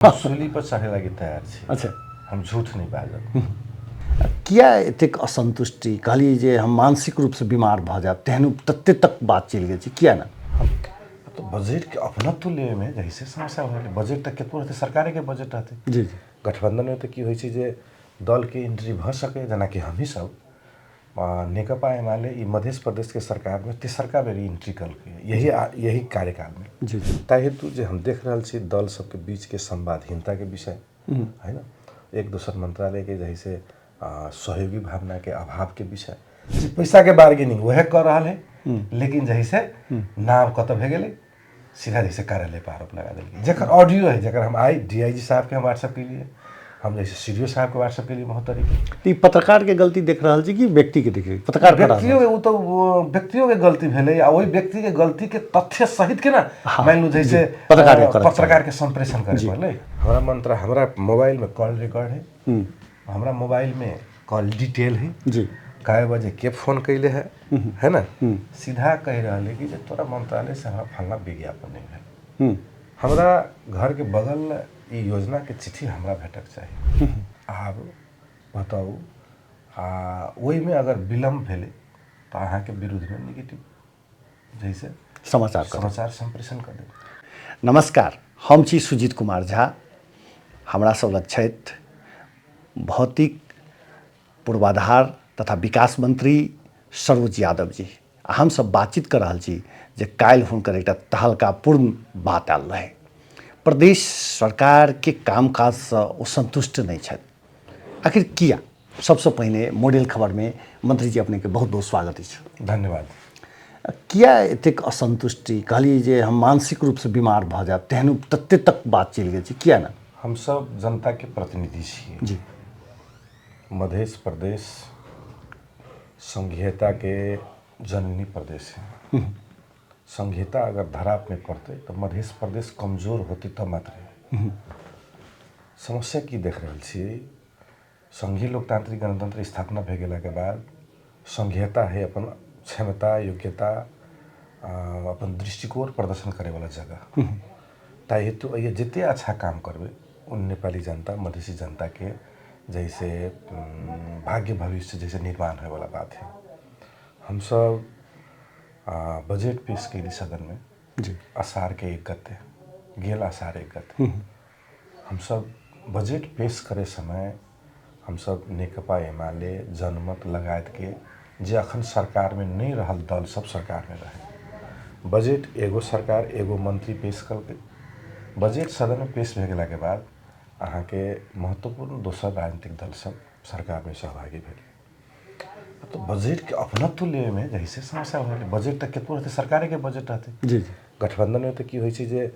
सूली पर चढ़े लागि तैयार छी। अच्छा, हम झूठ नहीं बाजब। किया एतेक असंतुष्टि कहलिए जे हम मानसिक रूप से बीमार भ जाब तेहन तत्ते तक बात चलि गेल छै, किया ना? तो बजट के अपनत्व लेवे में जैसे समस्या हो रही। बजट तक केतबो रहते, सरकारे के बजट रहते। जी जी, गठबंधन में तो की होइ छै जे दल के एंट्री भ सके, जेना कि हम ही सब नेकपा एमाले ई मध्य प्रदेश के सरकार में तेसरका बेर एंट्री कल के यही कार्यकाल में। जी जी, ताहि हेतु जे हम देख रहल छी दल सबके बीच के संवादहीनता के विषय है ना, एक दोसर मंत्रालय के जैसे सहयोगी भावना के अभाव के विषय, पैसा के बार्गेनिंग वह कर रहा है। लेकिन जैसे नाम कत भे गेले सीधा जैसे कार्यालय पर आरोप लगा दिल। जकर ऑडियो है, जकर हम आई डीआईजी साहब के हम व्हाट्सएप के लिए, हम जैसे सीडीओ साहब के व्हाट्सएप के लिए बहुत तरीके पत्रकार के गलती देख रहा छी कि व्यक्ति के देख रही? पत्रकार व्यक्तियों के गलती भेले या वही व्यक्ति के गलती के तथ्य सहित के ना मान लो जैसे पत्रकार के संप्रेषण करे पड़े। हमारा मोबाइल में कॉल रिकॉर्ड है, हमारा मोबाइल में कॉल डिटेल है जी, कै बजे के फोन कैले है ना, सीधा कह रहा है कि तोरा मंत्रालय से हमारा फलना विज्ञापन नहीं है। हमारा घर के बगल ई योजना के चिट्ठी हमरा भेटक चाहिए। आब बताऊ वही में अगर विलम्ब भेले तो अहाँ के विरुद्ध में नेगेटिव जैसे समाचार संप्रेषण कर दे। नमस्कार, हम छी सुजीत कुमार झा। हमरा सब लग छथि भौतिक पूर्वाधार तथा विकास मंत्री सरोज यादव जी। हम सब बातचीत कर रहा छी जे काल्हि हुनकर एकटा तहलकापूर्ण बात आयल रहे। प्रदेश सरकार के कामकाज से ओ संतुष्ट नहीं छथि। आखिर किया? सबसे पहले मॉडल खबर में मंत्री जी अपने के बहुत बहुत स्वागत है। धन्यवाद। किया एतेक असंतुष्टि कहलिए जे हम मानसिक रूप से बीमार भ जाब तेहन तत्ते तक बात चलि गेल छै, किया ना? हम सब जनता के प्रतिनिधि छिए जी। मध्य प्रदेश संघीयता के जननी प्रदेश है। संघीयता अगर धराप में पड़ते तो मध्य प्रदेश कमजोर होती तो मात्र। समस्या की देख रहे छी, संघीय लोकतांत्रिक गणतंत्र स्थापना भे गेला के बाद संघीयता है अपन क्षमता योग्यता अपन दृष्टिकोण प्रदर्शन करे वाला जगह। ताहि हेतु ये जिते अच्छा काम करबे उन नेपाली जनता मधेसी जनता के जैसे भाग्य भविष्य जैसे निर्माण होने वाला बात है। हम सब बजट पेश कैली सदन में जी, आषाढ़ के 1 गते गेल आषाढ़ 1 गते हम सब बजट पेश करे समय हम सब नेकपा एमाले जनमत लगायत के जे अखन सरकार में नहीं रहल दल सब सरकार में रहे। बजट एगो सरकार एगो मंत्री पेश करके बजट सदन में पेश भे गेला के बाद अहाँ के महत्वपूर्ण दोसर राजनीतिक दल सब सरकार में सहभागी भेल। तो बजट के अपनत्व लेवे में जैसे समस्या हो रही। बजट तक केतबो रहते, सरकारे के बजट रहते। जी जी, गठबंधन में तो की होइ छै जे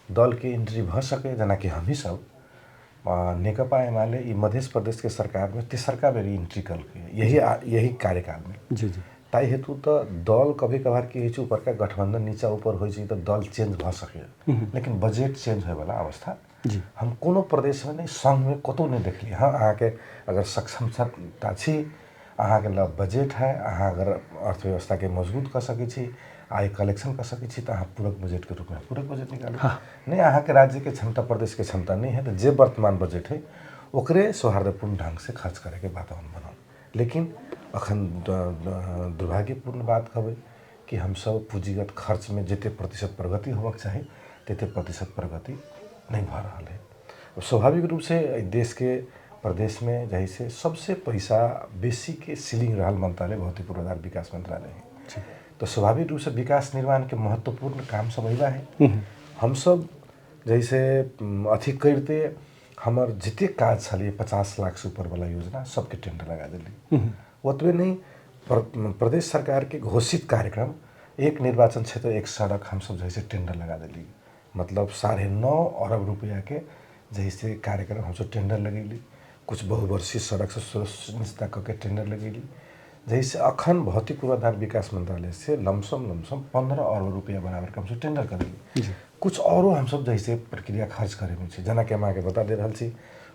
दल के एंट्री भ सके, जेना कि हम ही सब नेकपा एमाले ई मध्य प्रदेश के सरकार में तेसरका बेर एंट्री कल के यही कार्यकाल में। जी जी, ताहि हेतु तो दल कभी कभार की होइ ऊपर का गठबंधन नीचा ऊपर होइ छै तो दल चेंज भ सके, लेकिन बजट चेंज होय वाला अवस्था जी, हम कोनो प्रदेश में नहीं, संघ में कतौ नहीं देखली। हाँ, अहाँ के अगर सक्षमता छी, अहाँ के लग बजट है, अहाँ अगर अर्थव्यवस्था के मजबूत कर सके छी, आय कलेक्शन कर सके छी, तो अहाँ पूरक बजट के रूप में पूरक बजट निकालू। हाँ। नहीं, अहाँ के राज्य के क्षमता प्रदेश के क्षमता नहीं है तो जे वर्तमान बजट है ओकरे सौहार्दपूर्ण ढंग से खर्च करे के वातावरण बनल। लेकिन अखन दुर्भाग्यपूर्ण बात कहबै कि हम सब पूंजीगत खर्च में जिते प्रतिशत प्रगति होबक चाही तेते प्रतिशत प्रगति नहीं भ रहा है। स्वाभाविक रूप से देश के प्रदेश में जैसे सबसे पैसा बेसी के सीलिंग रहल मंत्रालय भौतिक पूर्वाधार विकास मंत्रालय है। तो स्वाभाविक रूप से विकास निर्माण के महत्वपूर्ण काम सब अइबा है। हम सब जैसे अथी करते हमार जिते काज छलिए 50 लाख से ऊपर वाला योजना सबके टेंडर लगा दिली। ओतबे नहीं, प्रदेश सरकार के घोषित कार्यक्रम एक निर्वाचन क्षेत्र एक सड़क हम सब जैसे टेंडर लगा दिली। मतलब 9.5 अरब रुपया के जैसे कार्यक्रम हम सब टेंडर लगेली। कुछ बहुवर्षीय सड़क से सुनिश्चित करके टेंडर लगेली। जैसे अखन भौतिक पूर्वाधार विकास मंत्रालय से लमसम 15 अरब रुपया बराबर का हम सब टेंडर करेली। कुछ औरों हम सब जैसे प्रक्रिया खर्च करे में जना के हम आगे बता दे रहा छी।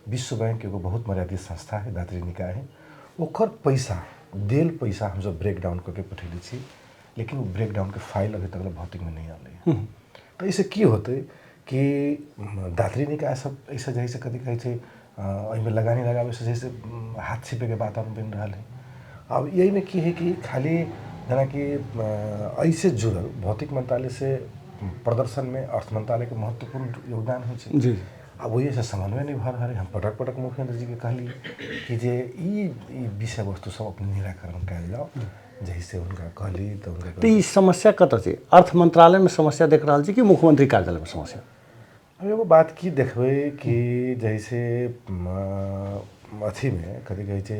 विश्व बैंक एगो बहुत मर्यादित संस्था है, दात्री निकाय है, ओकर पैसा देल पैसा हम सब ब्रेक डाउन करके पठेली छी, लेकिन ब्रेक डाउन के फाइल अभी तक भौतिक में नहीं आए। तो इसे की होते कि दात्री निकाय सब ऐसा जैसे कथी कहै छै एहिमे लगानी लगावे से जैसे हाथ छिपे के वातावरण बन रहा है। अब यही में की है कि खाली जना कि ऐसे जुड़ल भौतिक मंत्रालय से प्रदर्शन में अर्थ मंत्रालय के महत्वपूर्ण योगदान हो जी। अब वही से समन्वय नहीं भर रहा है। हम पटक पटक मुख्यमंत्री जी के कहली कि जे ई विषय वस्तु सब अपने निराकरण कल जाओ जैसे उनका कहली तो उनका तो ये समस्या कत छै? अर्थ मंत्रालय में समस्या देख रहा छी कि मुख्यमंत्री कार्यालय में समस्या? अब एगो बात की देखबे कि जैसे अथी में कथी कहै छै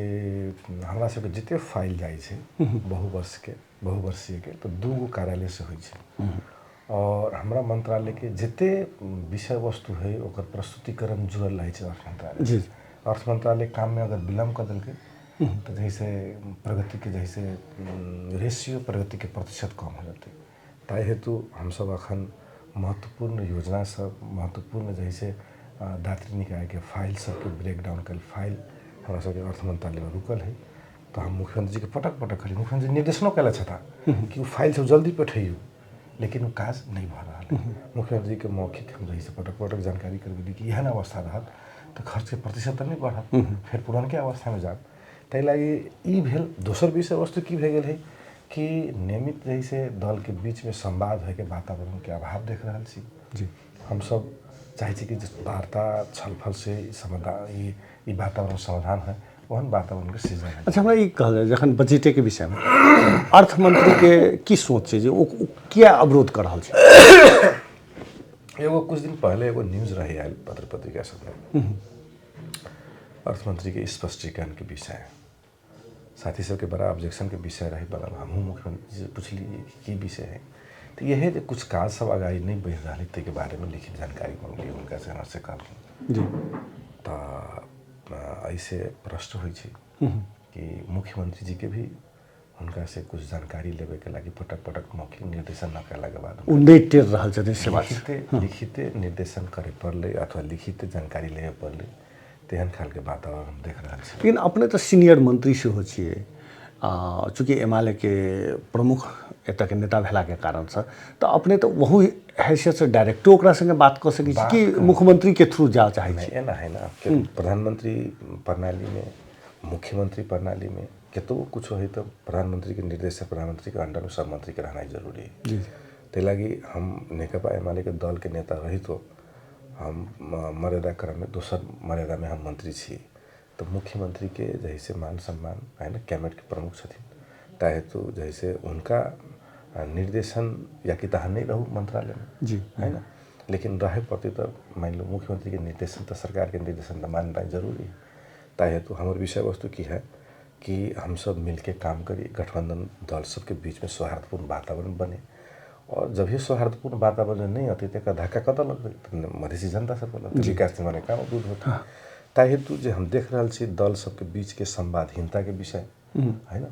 हमरा सबके जते फाइल जाइ छै बहुवर्षीय के तो 2 गो कार्यालय से होइ छै और हमरा मंत्रालय के जते विषय वस्तु है ओकर प्रस्तुतिकरण जुड़ल रहे छै अर्थ मंत्रालय। जी। अर्थ मंत्रालय काम में अगर विलम्ब कर दिलके तो जैसे प्रगति के जैसे रेशियो प्रगति के प्रतिशत कम हो जाते। ताहि हेतु हम सब अखन महत्वपूर्ण योजना सब महत्वपूर्ण जैसे दात्री निकाय के फाइल सबके ब्रेक डाउन कल फाइल हमारा सबके अर्थ मंत्रालय में रुकल है। तो हम मुख्यमंत्री जी के पटक पटक खली मुख्यमंत्री निर्देशनों कैला छता कि वो फाइल सब जल्दी पठाइयो, लेकिन वो काज नहीं भ रहा है। मुख्यमंत्री के मौखिक हम जैसे पटक पटक जानकारी कर दी कि यह अवस्था रहा तो खर्च के प्रतिशत तो नहीं बढ़ा, फिर पुरान के अवस्था में जात ताहि लागी ई भेल। दोसर विषय वस्तु की भे गेल है कि नियमित जैसे दल के बीच में संवाद है के वातावरण के अभाव देख रहा छी। जी। हम सब चाहे छी कि वार्ता छलफल से समाधान ई वातावरण समाधान है ओहन वातावरण के सृजन है। अच्छा, हमरा ई कहल जखन बजटे के विषय में अर्थमंत्री के की सोच है जे वो क्या अवरोध कर रहा है? एगो कुछ दिन पहले एगो न्यूज रही आयल पत्र पत्रिका सब में अर्थमंत्री के स्पष्टीकरण के विषय साथी सबके बड़ा ऑब्जेक्शन के विषय रही बनल। हमहूँ मुख्यमंत्री से पूछली कि विषय है तो यह है कुछ काज सब आगाड़ी नहीं बढ़ रहा है के बारे में लिखित जानकारी मांगली उनका से हमसे कहल जी। तो ऐसे प्रश्न हो कि मुख्यमंत्री जी के भी उनका से कुछ जानकारी लेवे के लगी पटक पटक मौखिक निर्देशन न कैला के बाद टेर रहल छथिन से बात लिखिते निर्देशन करे पड़ले अथवा लिखित जानकारी लेवे पड़ले तेहन खाल के वातावरण हम देख रहा छी। लेकिन अपने तो सीनियर मंत्री सेहो छियै चूँकि एमाले के प्रमुख एतऽ के नेता भेला के कारण से तो अपने तो वही हैसियत से डायरेक्टो ओकरा संगे बात कर सकै छी कि मुख्यमंत्री के थ्रू जा चाहे छी? एना है ना कि प्रधानमंत्री प्रणाली में मुख्यमंत्री प्रणाली में केतो कुछ है तो प्रधानमंत्री के निर्देश से प्रधानमंत्री के अंडर में सब मंत्री के रहना जरूरी है। जी। ते लगी हम नेकपा एमाले के दल के नेता रही तो हम मर्यादा क्रम में दोसर मर्यादा में हम मंत्री छी तो मुख्यमंत्री के जैसे मान सम्मान है ना कैबिनेट के प्रमुख छथिन ताहे तो जैसे उनका निर्देशन या कि तहाँ नहीं रहू मंत्रालय में जी है ना, लेकिन रहे पड़ते तो मान लो मुख्यमंत्री के निर्देशन तो सरकार के निर्देशन तो मानना जरूरी है। ताहे तो हमारे विषय वस्तु की है कि हम सब मिलके काम करिए, गठबंधन दल सबके बीच में सौहार्दपूर्ण वातावरण बने और जब ये सौहार्दपूर्ण वातावरण नहीं होती तो धक्का कतऽ लगते मधेसी जनता सब विकास निर्माण काम दूर होता है। ताहि हेतु जे हम देख रहा छी दल सबके बीच के संवादहीनता के विषय है ना,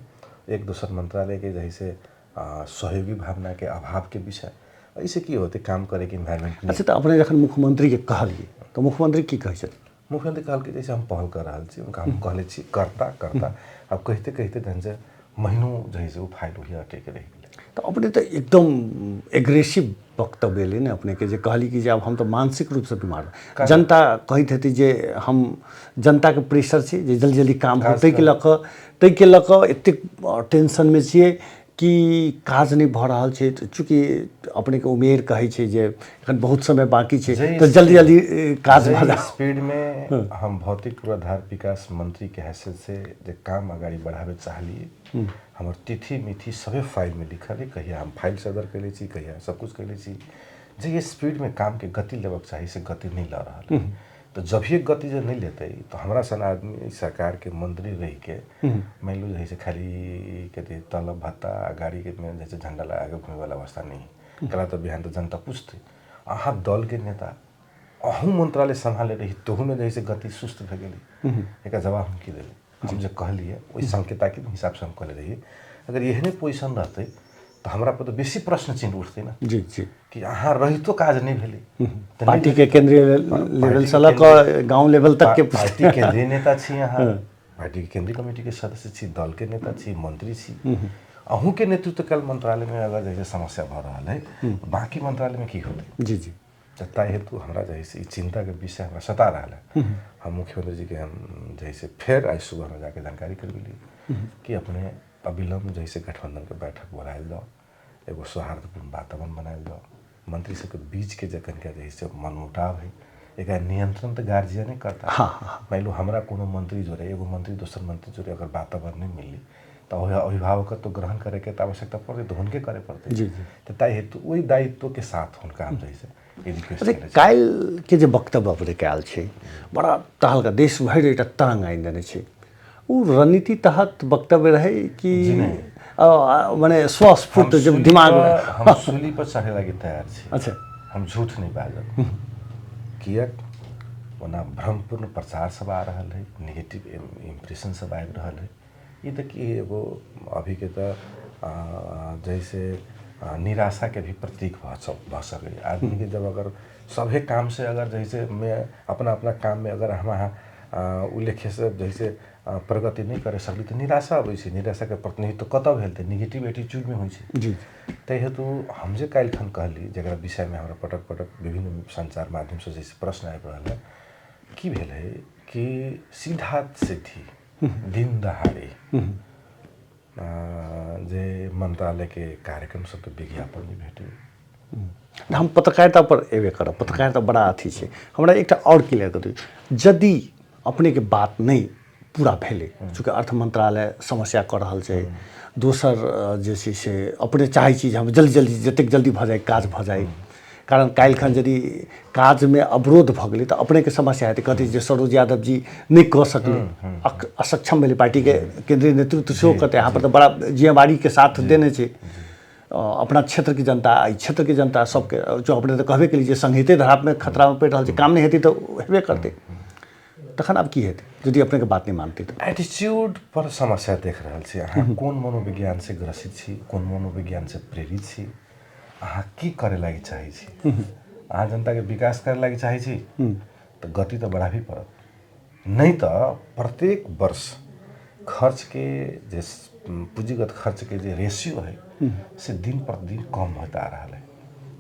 एक दूसर मंत्रालय के जैसे सहयोगी भावना के अभाव के विषय ऐसे की होते काम करे के इन्वायरमेंट। अच्छा, तो अपने जखन मुख्यमंत्री के कहलिए तो मुख्यमंत्री की कहे छथिन? मुख्यमंत्री कहल कि जैसे हम पहल कर रहा छी उनका हम कहले छी करता करता अब कहते कहते धन से महीनों जैसे वो फाइल वही अटके के रह गेले। तो अपने तो एकदम एग्रेसिव वक्तव्य ले ने अपने के जे कहली कि जे अब हम तो मानसिक रूप से बीमार जनता कहते हेती जे हम जनता के प्रेशर छै जे जल्दी जल्दी काम होते के लक एतेक टेंशन में छिए कि काज नहीं भ रहा है। चूँकि अपने के उमेर कहे छै जे एखन बहुत समय बाकी छै तो जल्दी जल्दी काज भ स्पीड में हम भौतिक पूर्वाधार विकास मंत्री के हैसियत से जे काम आगाड़ी बढ़ावे चाहलिए हमार तिथि मिथि सभी फाइल में लिखल है। कहिया हम फाइल सदर कैले छी कहिया सब कुछ कैले छी जे ये स्पीड में काम के गति लेवक चाहिए से गति नहीं ला रहा है। तो जब ये गति जो नहीं लेते तो हमारा सन आदमी सरकार के मंत्री रह के मान लो जैसे खाली कहते तलब भत्ता गाड़ी के में जैसे झंडा लगा के घूमे वाला अवस्था नहीं कला तो बिहान तो जनता पूछते अहाँ दल के नेता अहू मंत्रालय संभाले रही तोहू में जैसे गति सुस्त भे गई एक जवाब हम की दिले हम जो कहलिए वही संकेता के हिसाब से हम कहले रही अगर यही पोजिशन रहते तो हमरा पर तो बेसी प्रश्न चिन्ह उठते ना जी जी कि अहाँ रही तो काज नहीं भेली पार्टी के केंद्रीय लेवल से लक गांव लेवल तक के पार्टी केंद्रीय नेता छी अहाँ पार्टी के केंद्रीय कमेटी के सदस्य छी दल के नेता छी मंत्री छी अहू के नेतृत्व कल मंत्रालय में अगर जैसे समस्या भ रहा है बाकी मंत्रालय में की होते जी जी ताहि हेतु हमरा जैसे चिंता के विषय हमरा सता रहा है। हम मुख्यमंत्री जी के हम जैसे फिर आज सुबह में जाके जानकारी कर ली कि अपने अविलंब जैसे गठबंधन के बैठक बुलायल जाओ, एगो सौहार्दपूर्ण वातावरण बनायल जाओ, मंत्री सबके बीच के जखन के जैसे मनमुटाव है एक नियंत्रण तो गार्जियन ही करता है। मान लो हमरा कोनो मंत्री जोड़े एगो मंत्री दोसर मंत्री जोड़े अगर वातावरण नहीं मिली तो अभिभावक तो ग्रहण करे के आवश्यकता पड़ती तो उनके करे पड़ते जी तो ताहि हेतु वही दायित्व के साथ उनका हम जैसे काल्हि के जे वक्तव्य अपने कयल छै बड़ा तहलका देश भरि एकटा तरंग आनि देने छै, उ रणनीति तहत वक्तव्य रहे कि माने स्वस्फूर्त जब दिमाग हम सूली पर चढ़े लगी तैयार छी। अच्छा, हम झूठ नहीं बाजब कियक ओना भ्रमपूर्ण प्रचार सब आ रहा है, नेगेटिव इम्प्रेशन सब आबि रहा है। ये तो कि एगो अभी के तो जैसे निराशा के भी प्रतीक भ सके आदमी के। जब अगर सभी काम से अगर जैसे मैं अपना अपना काम में अगर हम उल्लेख्य से जैसे प्रगति नहीं करे सकली तो निराशा अबै छै। निराशा के प्रतिनिधित्व कतऽ भेल तऽ निगेटिव एटीट्यूड में होइ छै। जी ताहि हेतु हम जे काल्हिखन कहली जकरा विषय में हमरा पटक पटक विभिन्न संचार माध्यम से जैसे प्रश्न आबि रहा है कि भेल है कि सीधा सीधी दिन दहाड़े जे मंत्रालय के कार्यक्रम सबके विज्ञापन नहीं भेटे। हम पत्रकारिता पर एबे करब, पत्रकारिता बड़ा अथी छै। हमरा एकटा और क्लियर कर दियौ, यदि अपने के बात नहीं पूरा भेले चूँकि अर्थ मंत्रालय समस्या कर रहल छै, दोसर जे छै से अपने चाहै छी जे हम जल्दी जल्दी जतेक जल्दी भऽ जाए काज भऽ जाए, कारण काल्हिखन यदि काज में अवरोध भऽ गेलै तऽ अपने के समस्या हेतै। कहतै जे सरोज यादव जी नहीं कऽ सकलै, असक्षम भेलै, पार्टी के केंद्रीय नेतृत्व सेहो कहतै यहाँ पर तो बड़ा जिम्मेवारी के साथ देने छै अपना क्षेत्र की जनता, क्षेत्र की जनता सबके। जो अपने तो कहबे के लिए संहिते धराप में खतरा में पड़ि रहल छै, काम नहीं हेतै तो हेबे करतै। तखन आब की हेतै यदि अपने के बात नहीं मानतै तो? एटीट्यूड पर समस्या देख रहल छी। अहाँ कोन मनोविज्ञान से ग्रसित छी, कोन मनोविज्ञान से प्रेरित छी, अहाँ की करे लागी चाहै छी। अहाँ जनता के विकास करे लागी चाहै छी तो गति तो बढ़ाबी पड़त, नहीं तो प्रत्येक वर्ष खर्च के जे पूंजीगत खर्च के जे रेशियो है से दिन प्रतिदिन कम होता आ रहा है।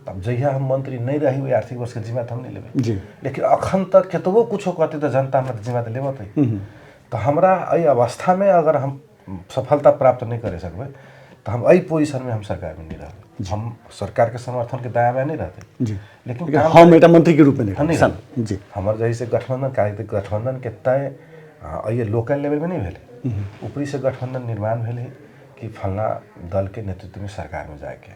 तब जहिया हम मंत्री नहीं रही हुई आर्थिक वर्ष के जिम्मा हम नहीं लेबै जी, लेकिन अखन तक केतबो कुछो कहते तो जनता हमरा जिम्मा तो लेबते। तो हमरा एहि अवस्था में अगर हम सफलता प्राप्त नहीं करे सकबै तो हम एहि पोजिशन में हम सरकार में नहीं रहबै। हम सरकार के समर्थन के दायां नहीं रहते जी, लेकिन हम एक मंत्री के रूप में नहीं जी। हमारे जैसे गठबंधन कार्य गठबंधन के तय ये लोकल लेवल में नहीं भेले, ऊपरी से गठबंधन निर्माण भेले कि फलना दल के नेतृत्व में सरकार में जाके।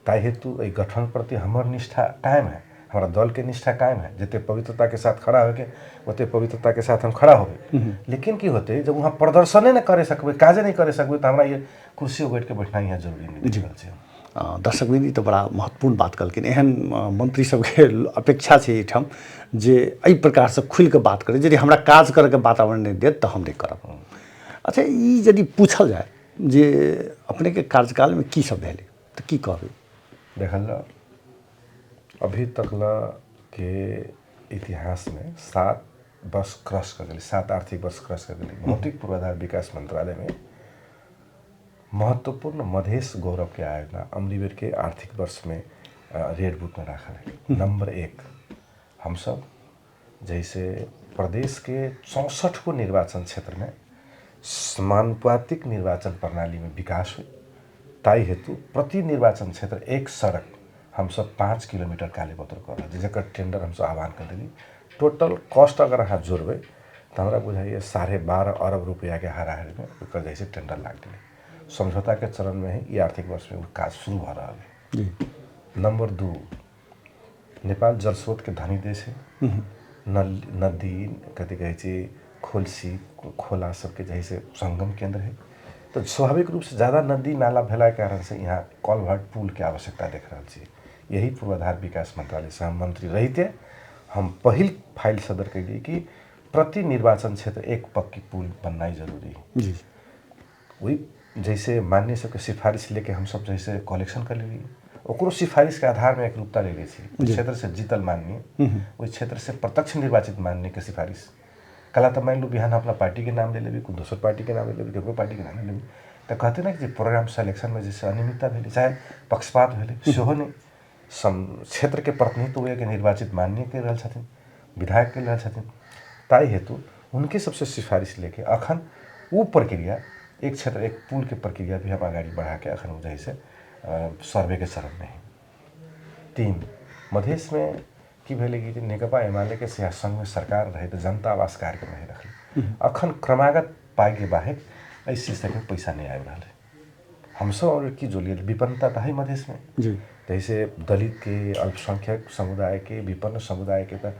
ताहि हेतु एहि गठन प्रति हमर निष्ठा कायम है, हमारा दल के निष्ठा कायम है। जते पवित्रता के साथ खड़ा होके ओते पवित्रता के साथ हम खड़ा होबे। लेकिन की होते जब वहाँ प्रदर्शने नहीं करे सकबै, काजे नहीं करे सकबै तो हमरा ये कुर्सी बैठ के बैठना यहाँ जरूरी नहीं दिखल छै। दर्शकबिन ई तो बड़ा महत्वपूर्ण बात कहलखिन। एहन मंत्री सबके अपेक्षा छै एहिठाम जे एहि प्रकार से खुल के बात करे, यदि हमरा काज करे के वातावरण नहीं देत तो हम नहीं करब। अच्छा, ई यदि पूछल जाए जे अपने के कार्यकाल में की सब भेलै तो की कहबै? देखल जाओ अभी तक के इतिहास में 7 वर्ष क्रॉस कर गई, 7 आर्थिक वर्ष क्रॉस कर गई। भौतिक पूर्वाधार विकास मंत्रालय में महत्वपूर्ण मधेश गौरव के आयोजना अमृतसर के आर्थिक वर्ष में रेड बुक में रखा है। नंबर 1 हम सब जैसे प्रदेश के 64 को निर्वाचन क्षेत्र में समानुपातिक निर्वाचन प्रणाली में विकास हुई। ताई हेतु प्रति निर्वाचन क्षेत्र एक सड़क हम सब 5 किलोमीटर काले बतर कर जकर टेंडर हम सब आह्वान कर दिली। टोटल कॉस्ट अगर अहाँ जोड़बे तो हमारा बुझाइए 12.5 अरब रुपया के हाराहारी में ओकर जैसे टेंडर लाग गए। समझौता के चरण में ही ये आर्थिक वर्ष में काज शुरू हो रहा है। नंबर 2 नेपाल जल स्रोत के धनी देश है। नदी कथी कहे छी खोलसी खोला सबके जैसे संगम केंद्र है। तो स्वाभाविक रूप से ज़्यादा नदी नाला भेला के कारण से यहाँ कलवर्ट पुल के आवश्यकता देख रहा छी। यही पूर्वाधार विकास मंत्रालय से हम मंत्री रहते हम पहल फाइल सदर कैली कि प्रति निर्वाचन क्षेत्र एक पक्की पुल बनना जरूरी है। जी, वही जैसे मान्य सबके सिफारिश लेके हम सब जैसे कलेक्शन कर ली ओकरो सिफारिश के आधार में एक रूपता ले ली। क्षेत्र से जीतल माननीय वही क्षेत्र से प्रत्यक्ष निर्वाचित माननीय के सिफारिश कला तो मान लो बिहान अपना पार्टी के नाम ले लेवी, कोई दूसर पार्टी के नाम ले लेवी, केकरो पार्टी के नाम ले लेवी। तो कहते ना कि प्रोग्राम सिलेक्शन में जैसे अनियमितता भेले चाहे पक्षपात भेले सेहो नहीं क्षेत्र के प्रतिनिधित्व हुए के निर्वाचित माननीय के रहल छथिन, विधायक के रहल छथिन। ताई हेतु उनके सबसे सिफारिश लेके अखन वो प्रक्रिया एक क्षेत्र एक पुल के प्रक्रिया भी हम अगाडि बढ़ा के अखन जैसे सर्वे के चरण में है। 3 मधेश में की भेले कि नेकपा एमाले के संघ में सरकार रहे तो जनता आवास कार्यक्रम नहीं रखले। अखन क्रमागत पाए के बाहेक ऐसी स्थिति में पैसा नहीं आए रहा है। हम सब और की जोलिए विपन्नता तो है मधेश में जी, जैसे दलित के, अल्पसंख्यक समुदाय के, विपन्न समुदाय के तो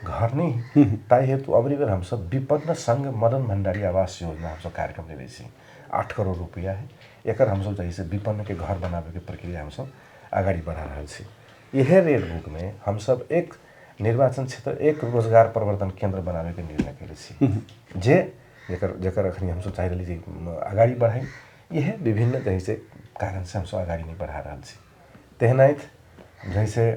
घर नहीं ताई हेतु अबरी बेर हम सब विपन्न संघ मदन भंडारी आवास योजना हम सब कार्यक्रम ले रही 8 करोड़ रुपया है। एक हम सब जैसे विपन्न के घर बनावे के प्रक्रिया हम सब आगाड़ी बढ़ा रहा छी। यह रेड बुक में हम सब एक निर्वाचन क्षेत्र एक रोजगार प्रवर्धन केंद्र बनावे के निर्णय कैले छी जे जेकर अखनी हम सब चाह रही जी आगाड़ी बढ़ाई। यह विभिन्न जैसे कारण से हम सब आगाड़ी नहीं बढ़ा रहा छी। तेहनाइत जैसे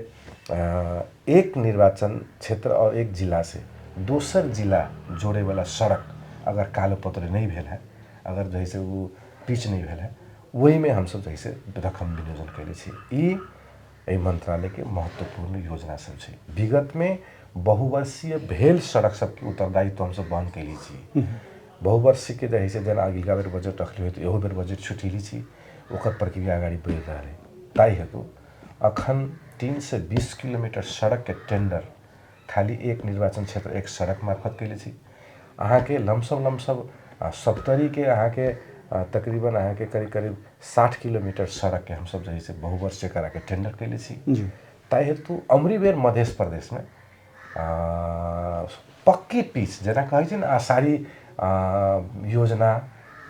एक निर्वाचन क्षेत्र और एक जिला से दोसर जिला जोड़े वाला सड़क अगर कालो पत्र नहीं भेल है, अगर जैसे वो पिच नहीं भेल है, वही में हम सब जैसे रकम विनियोजन कैले छी। ई मंत्रालय के महत्वपूर्ण योजना सब छै। विगत में बहुवर्षीय भेल सड़क सबके उत्तरदायित्व हम सब बहन कैली छी। बहुवर्षीय के जैसे जन अगिला बेर बजट रखले तो एहो बेर बजट छुटेली छी, ओकर प्रक्रिया आगाड़ी बढ़ रहा है। ताई हेतु अखन 3 से 20 किलोमीटर सड़क के टेंडर खाली एक निर्वाचन क्षेत्र एक सड़क मार्फत कैले छी। अहाँ के लमसम 70 के अहाँ के तकरीबन अहाँ के करीब 60 किलोमीटर सड़क के हम सब जैसे बहुवर्षीय करा के टेंडर कैले छी। ताई हेतु अमरी बेर मध्य प्रदेश में पक्की पिच जना कहे छी ना आषाढ़ी योजना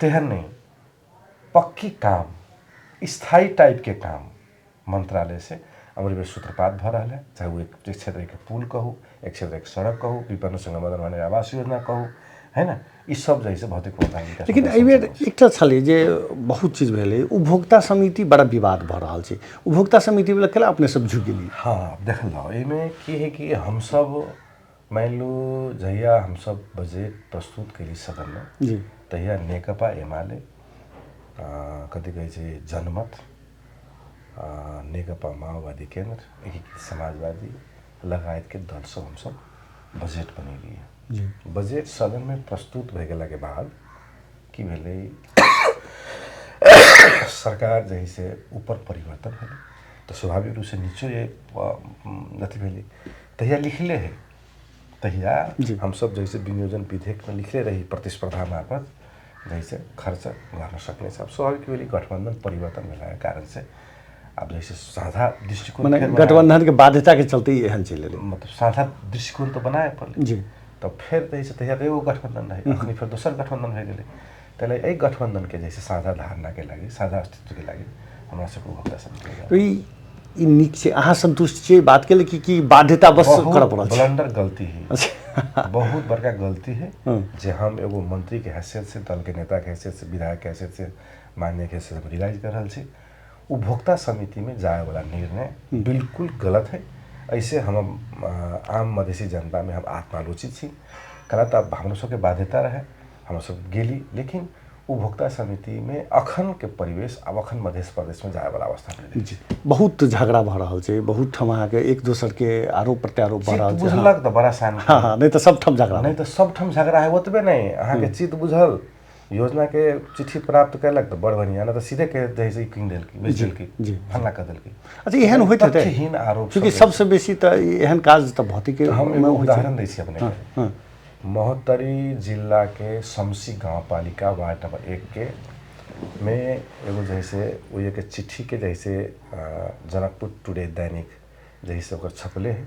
तेहन नहीं पक्की काम स्थायी टाइप के काम मंत्रालय से अमरी बेर सूत्रपात भ रहा है। चाहे वो एक क्षेत्र एक पुल कहू, एक क्षेत्र एक सड़क कहू, विपन्न संघ मदन भंडारी आवास योजना कहू, है ना, ई सब जैसे भौतिक विकास। लेकिन एहि बेर एकटा छलै जे बहुत चीज भेलै, उपभोक्ता समिति बड़ा विवाद भऽ रहल छै। उपभोक्ता समिति वाला केला अपने सब झुक गेली। हाँ देख लो एहिमे की है कि हम सब मान लो जहिया हम सब बजट प्रस्तुत कैली सदन में जी, तहिया नेकपा एमाले कथी कहै छै जनमत, नेकपा माओवादी केंद्र, एकीकृत समाजवादी लगायत के दल सब हम सब बजट बनेली है। बजट सदन में प्रस्तुत भए गेला के बाद की भेलै सरकार जैसे ऊपर परिवर्तन भेलै तो स्वाभाविक रूप से नीचे अथी भेलै तहिया लिखले है। तहिया हम सब जैसे विनियोजन विधेयक में लिखले रही प्रतिस्पर्धा मार्फत जैसे खर्च गर्न सक्ने छ। अब स्वाभाविक भेलै गठबंधन परिवर्तन भेला के कारण से अब जैसे साझा दृष्टिकोण गठबंधन के बाध्यता के चलते एहन चलि गेलै, मतलब साझा दृष्टिकोण तो बनाए पड़ले जी। तो फिर जैसे तहिया एगो गठबंधन रहे, अखनी फिर दोसर गठबंधन भए गेलै। तैले एहि गठबंधन के जैसे साझा धारणा के लागि साझा अस्तित्व के लागि हमरा सबके उपभोक्ता समिति तो ई नीक छै। अहाँ संतुष्ट छियै बात के लिए कि बाध्यता बस करऽ पड़ल छै? ब्लंडर गलती है, बहुत बड़का गलती है जे हम एगो मंत्री के हैसियत से, दल के नेता के हैसियत से, विधायक के हैसियत से, माननीय के हैसियत से रियलाइज कर रहल छी उपभोक्ता समिति में जाए वाला निर्णय बिल्कुल गलत है। ऐसे हम आम मधेसी जनता में हम आत्मालोचित छी। कला तो हम सबके बाध्यता रहे, हम सब गेली, लेकिन उपभोक्ता समिति में अखन के परिवेश अब अखन मध्य प्रदेश में जाए वाला अवस्था में जी। बहुत झगड़ा भऽ रहल छै, बहुत ठाम अहाँके एक दोसर के आरोप प्रत्यारोप भऽ रहल छै। बुझलक तो बड़ा शान, हाँ, नहीं तो सब ठाम झगड़ा, नहीं तो सब ठाम झगड़ा है। ओतबे नहीं अहाँ के चित बुझल योजना के चिट्ठी प्राप्त कैलक तो बड़ बढ़िया, ना तो सीधे कह जैसे किन देल की बेच देल की फल्ला कर देल की। अच्छा एहन होइत हेतै तथ्यहीन आरोप, क्योंकि सबसे बेसी तो एहन काज तो भौतिक हम एगो उदाहरण दै छी अपने। महोत्तरी जिला के शमसी गांवपालिका वार्ड नंबर 1 के में एगो जैसे वो के चिट्ठी के जैसे जनकपुर टुडे दैनिक जैसे ओकर छपले है,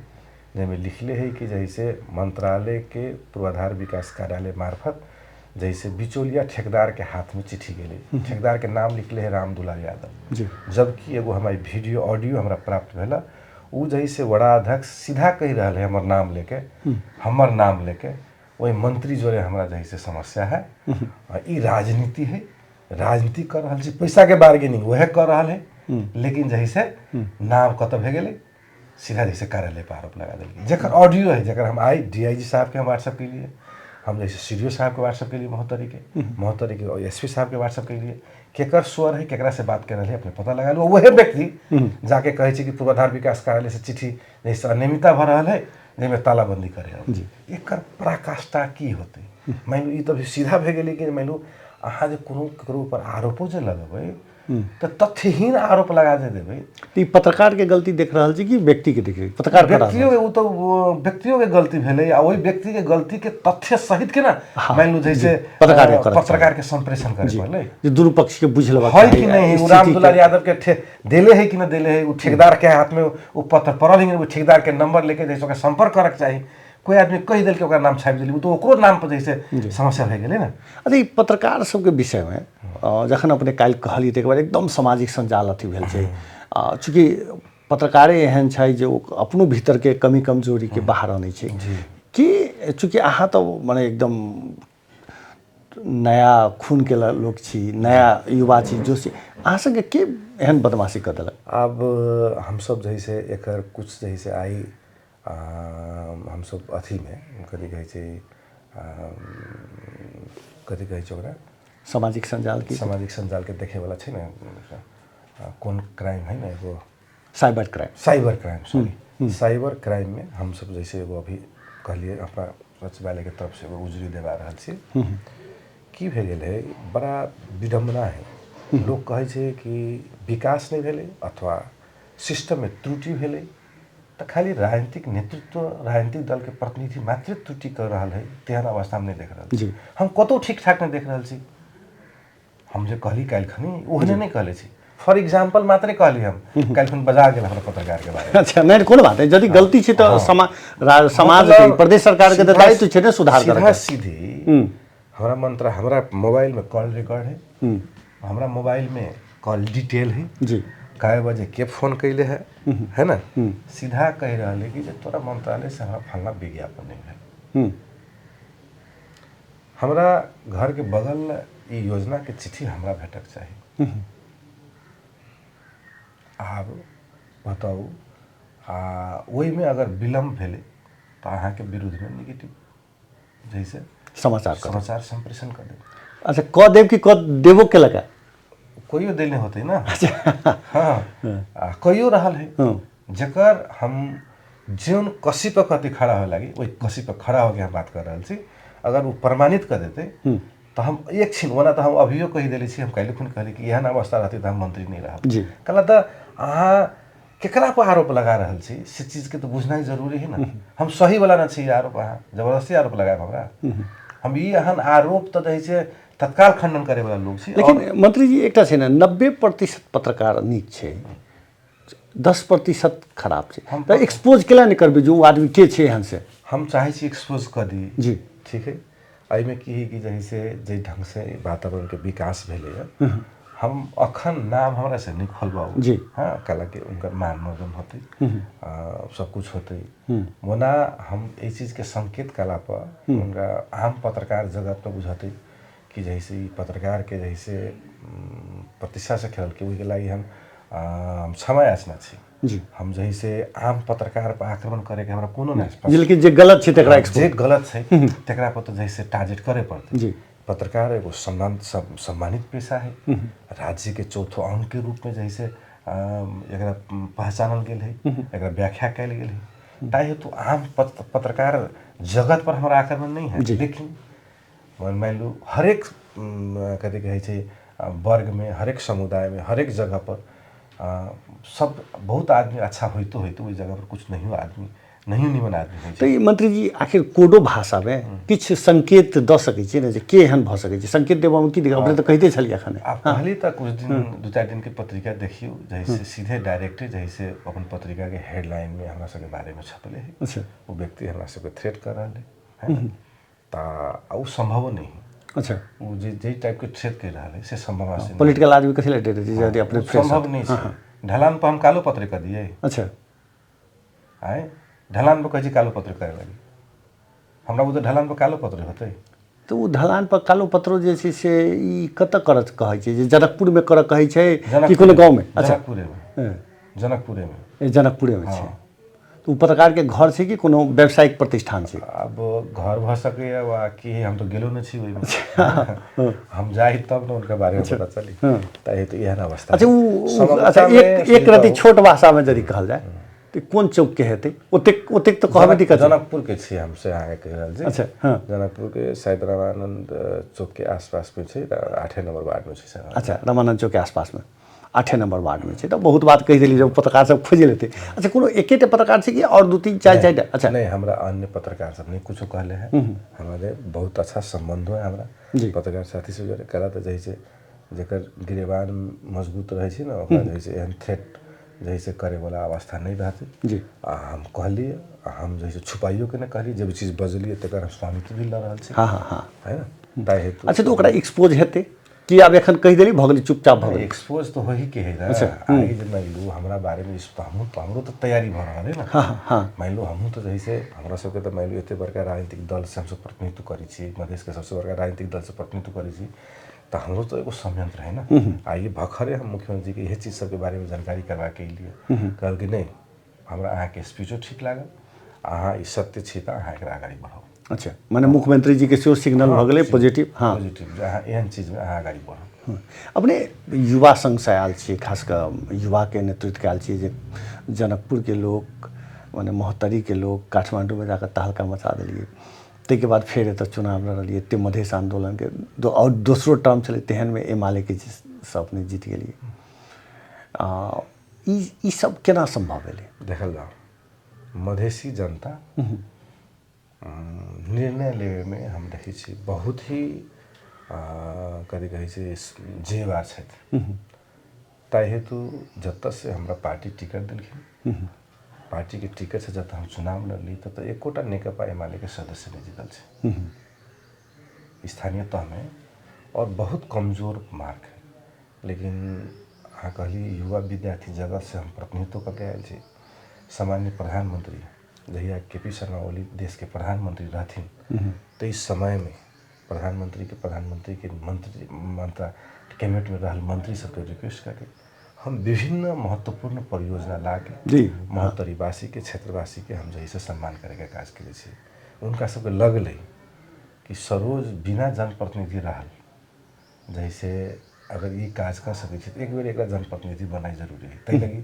जिसमें लिखले है कि जैसे मंत्रालय के पूर्वाधार विकास कार्यालय मार्फत जैसे बिचौलिया ठेकेदार के हाथ में चिट्ठी गेली। ठेकेदार के नाम लिखले है राम दुलार यादव, जबकि एगो हमारी वीडियो ऑडियो हमरा प्राप्त भेला उ जैसे वड़ा अध्यक्ष सीधा कह रहा है हमर नाम लेके वही मंत्री जोरे हमरा जैसे समस्या है। ई राजनीति है, राजनीति कर रहा है, पैसा के बार्गेनिंग वह कर रहा है, लेकिन जैसे नाम कतऽ भे गेलै सीधा जैसे कार्यालय पर आरोप लगा देल। जकर ऑडियो है, जकर हम आई डीआईजी साहब के हम व्हाट्सएप के लिए, हम जैसे सीडीओ साहब के व्हाट्सएप के लिए, महोत्तरी के एसपी साहब के व्हाट्सएप के लिए केकर स्वर है, केकरा से बात कर रहे अपने पता लगा लो। वही व्यक्ति जाके कहे कि पूर्वाधार विकास कार्यालय से चिट्ठी जैसे अनियमितता भर रहा है जिसमें तालाबंदी करे। एक पराकाष्ठा की होते मान लो, ये तो सीधा भे गए कि मान लो अहाँ जो ककरो ऊपर आरोपो जो लगेबे तो तथ्यहीन आरोप लगा दे देवे। तो पत्रकार के गलती देख रहा है कि व्यक्ति के देख रही पत्रकार व्यक्तियों के, वो तो व्यक्तियों के गलती भेले आ वही व्यक्ति के गलती के तथ्य सहित के ना मान लो जैसे पत्रकार के संप्रेषण करे पड़े जो दोनों पक्ष के बुझलवा है कि नहीं। वो राम दुलारी यादव के देले है कि ना देले है, वो ठेकेदार के हाथ में वो पत्र पड़ल है, वो ठेकेदार के नंबर लेके जैसे संपर्क करे चाहिए। कोई आदमी कही दिल के ओकरा नाम छापि दिली, तो ओकरो नाम पर जैसे समस्या भए गेलै ना। अरे पत्रकार सबके विषय में जखन अपने काल्हि कहलिए तो एक बार एकदम सामाजिक संजाल अथी भेल छै। चूँकि पत्रकारे एहन छै जे अपनो भीतर के कमी कमजोरी के बाहर आनै छै कि चूँकि अहाँ तो माने एकदम नया खून के लोग छी, नया युवा छी, जो छी अहाँ संगे के एहन बदमाशी कर देलक। अब हम सब जैसे एकर कुछ जैसे आई हम सब अथी में कथी कहै छै ओकरा सामाजिक संजाल के देखे वाला छै ना, कौन क्राइम है ना, एगो cyber crime sorry cyber crime में हम सब जैसे एगो अभी कहलिए अपना सचिवालय के तरफ से एगो उजरी देवा रहल छी। की भे गेल है, बड़ा विडम्बना है। लोग कहै छै कि विकास नहीं भेले अथवा सिस्टम में त्रुटि भेले तो खाली राजनीतिक नेतृत्व, राजनीतिक दल के प्रतिनिधि मात्र त्रुटि कर रहा है, तेहन अवस्था में नहीं देख रहा। हम कतौ ठीक ठाक नहीं देख रहा छी। हम जो कहली काल्हि ओहने नहीं कहले छी, फॉर एग्जाम्पल मात्रे कहली हम काल्हि बजा गेल हमरा पत्रकार के बारे में। अच्छा नहीं कोनो बात है, यदि गलती छै तो समाज के प्रदेश सरकार के दायित्व छै ने सुधार करे। सीधे हमरा मंत्र, हमरा मोबाइल में कॉल रिकॉर्ड है, हमरा मोबाइल में कॉल डिटेल है जी, काय बजे के फोन कैले है ना। सीधा कह रहा है कि तोरा मंत्रालय से हमरा फलना विज्ञापन नहीं है। हमरा घर के बगल ई योजना के चिट्ठी हमरा भेटक चाहिए। आब बताऊ वही में अगर विलम्ब भेले तो अहाँ के विरुद्ध में नेगेटिव जैसे समाचार संप्रेषण कर देव। अच्छा क देव कि क देवो के लगा कोइयो देने होते ना। हाँ कहियो रहल है जकर हम जीवन कसी पर कति खड़ा हो लगी वही कसी पर खड़ा होकर हम बात कर रहा छी। अगर वो प्रमाणित कर देते तो हम एक छिन वना तो हम अभियो कही दिले छी, हम कहिले खुन कहली कि एहन अवस्था रहती तो हम मंत्री नहीं रहा जी। कहला तो अहाँ केकरा पर आरोप लगा रहल छी से चीज के तो बुझना जरूरी है ना। हम सही वाला ना छी आरोप, अहाँ जबरदस्ती आरोप लगाए हमरा। हम ई एहन आरोप तो रही छै तत्काल खंडन करे वाला लोग छी। लेकिन मंत्री जी एकटा छै ना 90% पत्रकार नीक छै, 10% खराब छै। हम तो एक्सपोज केला नहीं करबे जो आदमी के छै एहन से। हम चाहे छी एक्सपोज कर दी जी, ठीक है। आई में की है कि जैसे जे ढंग से वातावरण के विकास भेले है, हम अखन नाम हमरा से नहीं खोलबाऊ जी। हाँ कला के उनका मान मर्दन होते सब कुछ होते मोना हम ये चीज के संकेत कला पर उनका आम पत्रकार जगत पर बुझाते कि जैसे पत्रकार के जैसे प्रतिष्ठा से खेल के वही लगी हम क्षमा याचना छी जी। हम जैसे आम पत्रकार पर आक्रमण करे के हमरा कोनो नहीं, लेकिन जे गलत छै तकरा जे गलत छै तकरा पर तो जैसे टारगेट करे पड़ते जी। पत्रकार एगो सम्मानित पेशा है, राज्य के चौथो अंग के रूप में जैसे एकरा पहचानल गेल है, एकरा व्याख्या कैल गेल है। ताहि हेतु आम पत्रकार जगत पर हमारा आक्रमण नहीं है, लेकिन मान लो हरेक कथी कहै छै वर्ग में, हरेक समुदाय में, हरेक जगह पर सब बहुत आदमी अच्छा होते ओहि जगह पर कुछ नहीं आदमी नहीं निमन आदमी। तो मंत्री जी आखिर कोडो भाषा में किछ संकेत द सकै छी ने जे के एहन भ सकै छै, संकेत देबा में की देखा अपने तो कहते छलिए अखन आप पहले तक कुछ दिन 2-4 दिन के पत्रिका देखियो जैसे सीधे डायरेक्ट जैसे अपन पत्रिका के हेडलाइन में हमरा सब के बारे में छपले है। अच्छा वो व्यक्ति हमरा सब के थ्रेट कर रहा है ता वो संभव नहीं। अच्छा वो जे टाइप के थ्रेट कर रहा है से संभव से पॉलिटिकल आदमी कथि ले देते यदि अपने संभव नहीं है। ढलान पर हम कालो पत्रिका दिए। अच्छा आए ढलान पर कहे कालो पत्र करे लगी हमरा उधर ढलान पर कालो पत्र होते तो वो ढलान पर कालो पत्रो जे छै से ई कत करत कहै छै जे जनकपुर में कर कहै छै कि कोनो गांव में। अच्छा जनकपुरे में जनकपुरे में छै। तो पत्रकार के घर छै कि कोनो व्यावसायिक प्रतिष्ठान छै? अब घर भ सकैए वा कि हम तो गेलो न छी ओहिमे हम जाई तब न उनका बारे में पता चली त तो एहन अवस्था। अच्छा एक रति छोट भाषा में यदि कहल जाए तो कौन चौक के हेतै? ओतेक तो कहबे दिक्कत जनकपुर के छी हमसे आगे कह रहल छी। अच्छा जनकपुर के शायद रामानंद चौक के आसपास में छै, 8 नंबर वार्ड में छै सर। अच्छा, रामानंद चौक के आसपास में 8 नंबर वार्ड में छै। तो बहुत बात कह देली, जब पत्रकार सब खोज लेते। अच्छा, कोनो एकेटा पत्रकार छै कि और 2-3-4? अच्छा नहीं, हमरा अन्य पत्रकार सब नहीं कुछ कहले हैं। हमारे बहुत अच्छा संबंध है हमरा पत्रकार साथी से जोड़े करा। तो जैसे जेकर गिरेबान मजबूत रहे छै ना, ओकरा जैसे एहन थ्रेट जैसे करे वाला अवस्था नहीं रहते जी। हम कहलिए, हम जैसे छुपाइयो के ना कहली, जब चीज बजलिए तकर हम स्वामित्व भी ल रहल छी। हाँ है ना, ताहि हेतु। अच्छा, तो ओकरा एक्सपोज हेतै कि आब एखन कह देली भगली चुपचाप भगली? एक्सपोज तो होही के है ना। आई जे मान लो हमरा बारे में हमरो तो तैयारी भ रहल है ना। हाँ मान लो हमहूँ तो जैसे हमरा सबके तो मान लो एते बड़का राजनीतिक दल से हम सब प्रतिनिधित्व करी छी, मधेश के सबसे बड़का राजनीतिक दल से प्रतिनिधित्व करी छी, तो हमरो तो एगो संयंत्र है ना। आइए भखरे हम मुख्यमंत्री के यह चीज सबके बारे में जानकारी करवा के लिए कहल कि नहीं, हमरा अहाँ के स्पीचो ठीक लागल, अहाँ ई सत्य छी तो अहाँ एकरा आगाड़ी बढ़ाओ। अच्छा, माने मुख्यमंत्री जी के सेहो सिग्नल भ गेलै पॉजिटिव। हाँ, पॉजिटिव अहाँ एहन चीज में अहाँ आगाड़ी बढ़ो। अपने युवा संघ से आयल छी, खास कर युवा के नेतृत्व कयल छी, जे जनकपुर के लोग माने महोत्तरी के लोग काठमांडू में जाकर तहलका मचा दिलिए, ताहि के बाद फिर एतऽ चुनाव लड़लिए, एते मधेश आंदोलन के और दोसरो टर्म चले, तेहन में एमाले के से अपने जीत गेलिए। ई सब केना संभव भेलै? देखल जाओ मधेसी जनता निर्णय लेवे में हम देखै छी बहुत ही कथी कहै छै जेवार छथि। ताहि हेतु जतऽ से हमरा पार्टी टिकट दिलखिन, पार्टी के टिकट से जब हम चुनाव लड़ली तब एकोटा नेकपा एमाले के सदस्य नहीं जीतल छै स्थानीय तह में, और बहुत कमजोर मार्क है। लेकिन अहाँ कहली युवा विद्यार्थी जगत से हम प्रतिनिधित्व करके आयल छी। सामान्य प्रधानमंत्री जहिया के.पी. शर्मा ओली देश के प्रधानमंत्री रहथिन, तो इस समय में प्रधानमंत्री के मंत्री मंत्रा कैबिनेट में रहल मंत्री सबके रिक्वेस्ट करके हम विभिन्न महत्वपूर्ण परियोजना ला के महोत्तरीवासी के क्षेत्रवासी के हम जैसे सम्मान करे काज करे छी। उनका सबके लगल कि सरोज बिना जनप्रतिनिधि रहल जैसे अगर ये काज कर सकै छी, एक बेर एक जनप्रतिनिधि बनाई जरूरी है। तै लगी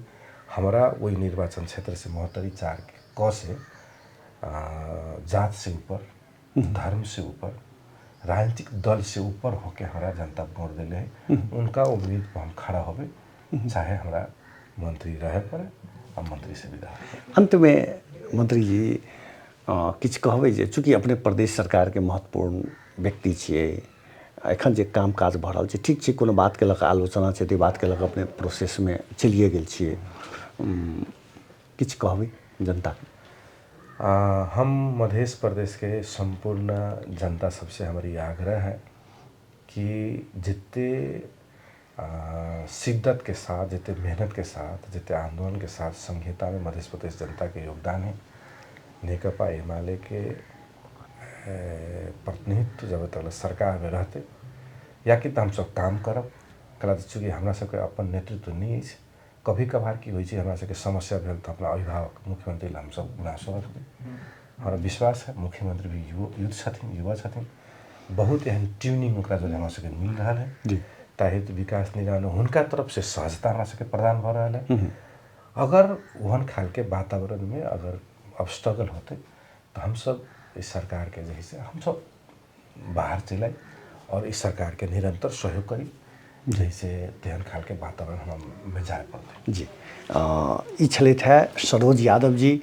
हमारा वही निर्वाचन क्षेत्र से महोत्तरी 4 क से जात से ऊपर, धर्म से ऊपर, राजनीतिक दल से ऊपर होके हमारा जनता वोट दिले है। उनका उम्मीद पर हम खड़ा होबे, चाहे हमारा मंत्री रहे पड़े और मंत्री से विदा। अंत में मंत्री जी किछु कहबै जे चूँकि अपने प्रदेश सरकार के महत्वपूर्ण व्यक्ति छियै, एखन जे काम काज भ रहल छै, ठीक छै, कोनो बात के लऽ आलोचना छै तऽ बात के लऽ अपने प्रोसेस में चलिए गेल छियै, किछु कहबै जनता के? हम मध्य प्रदेश के संपूर्ण जनता सबसे हमारी आग्रह है कि जितने शिद्दत के साथ, जितने मेहनत के साथ, जितने आंदोलन के साथ संहिता में मध्य प्रदेश जनता के योगदान है, नेकपा एमाले के प्रतिनिधित्व जब तक सरकार में रहते या कि हम सब काम करब कला। चूँकि हमरा सबके अपन नेतृत्व नहीं है, कभी कभार की होइ छै हमरा सबके समस्या भेल तो अपना अभिभावक मुख्यमंत्री हम सब गुनासो रखबै। हमारा विश्वास है मुख्यमंत्री भी युद्ध छथिन, युवा छथिन, बहुत एहन ट्यूनिंग ओकरा जो हमरा सबके मिल रहा है। ताहि विकास निगरानी हुनका तरफ से सहजता हमरा सबके प्रदान भ रहा है। अगर ओहन खाल के वातावरण में अगर अब स्ट्रगल होते तो हम सब इस सरकार के जैसे हम सब बाहर चलाई और इस सरकार के निरंतर सहयोग करी, जैसे तेहन खाल के वातावरण हम में जाए पड़ते। जी, ई छलथि है सरोज यादव जी,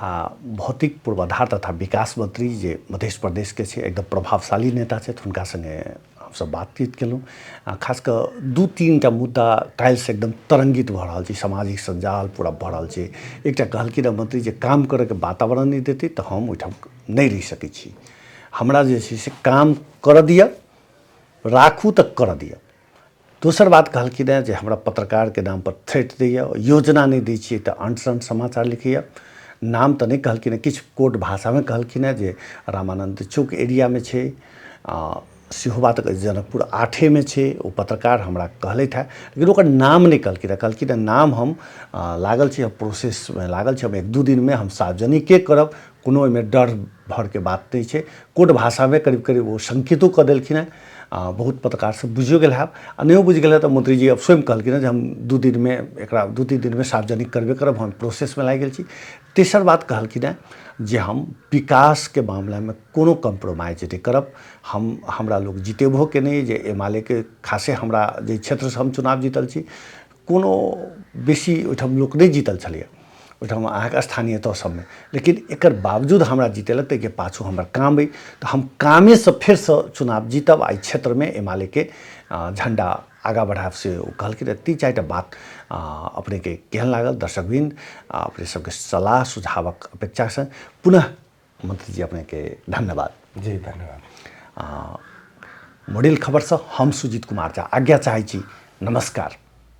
भौतिक पूर्वाधार तथा विकास मंत्री जे मध्य प्रदेश के छे, एकदम प्रभावशाली नेता छथि। हुनका संगे हमसब बातचीत केलहुँ, खास कर 2-3टा मुद्दा काल्हि से एकदम तरंगित भ रहल छै, सामाजिक संजाल पूरा बढ़ रहल छै। एकटा कहलखिन मंत्री जे काम करे के वातावरण नहीं देते तो हम ओहिठाम नहीं रहि सकै छी, हमरा जे छै से काम कर दिअ, राखू तक कर दिअ। दोसर बात कहलखिन है जे हमरा पत्रकार के नाम पर थ्रेट दैए, योजना नहीं दै छियै तो अनसन समाचार लिखैए। नाम तो नहीं कहलखिन है, किछु कोड भाषा में कहलखिन है जे रामानंद चौक एरिया में छे, सेहो बात जनकपुर 8 में छे। वो पत्रकार हमरा कहलथि है, लेकिन ओकर नाम नहीं कहलखिन नाम हम लागल छी प्रोसेस में लागल छी, हम 1-2 दिन में हम सार्वजनिके करब, कोनो में डर भर के बात नहीं छे। कोड भाषा में करीब करीब वो संकेतो कर देलखिन है। बहुत पत्रकार सब बुझियो गेल है, नहीं बुझ गए तो मंत्री जी अब स्वयं कहलखिन है हम 2-3 दिन में सार्वजनिक करबे करब, हम प्रोसेस में लाग गेल छी। तेसर बात कहलखिन है जे हम विकास के मामला में कोनो कम्प्रोमाइज नहीं करब। हमरा लोग जितेबो के नहीं जे एमाले के खासे हमरा जे क्षेत्र से हम चुनाव जीतल छी, कोनो बेसी ओहिठाम लोक नहीं जीतल छलिए ओहिठाम अहाँके स्थानीय तौर सब में, लेकिन एकर बावजूद हमरा जीतेलक के पाछू हमर काम है, तो हम कामे से फिर से चुनाव जीतब। आई क्षेत्र में एमाले के झंडा आगा बढ़ाव से कहलखिन 3-4टा बात अपने के केहन लागल दर्शकबिन अपने सबके सलाह सुझावक अपेक्षा से पुनः मंत्री जी अपने के धन्यवाद। जी धन्यवाद। मोडेल खबर से हम सुजीत कुमार झा आज्ञा चाहै छी। नमस्कार।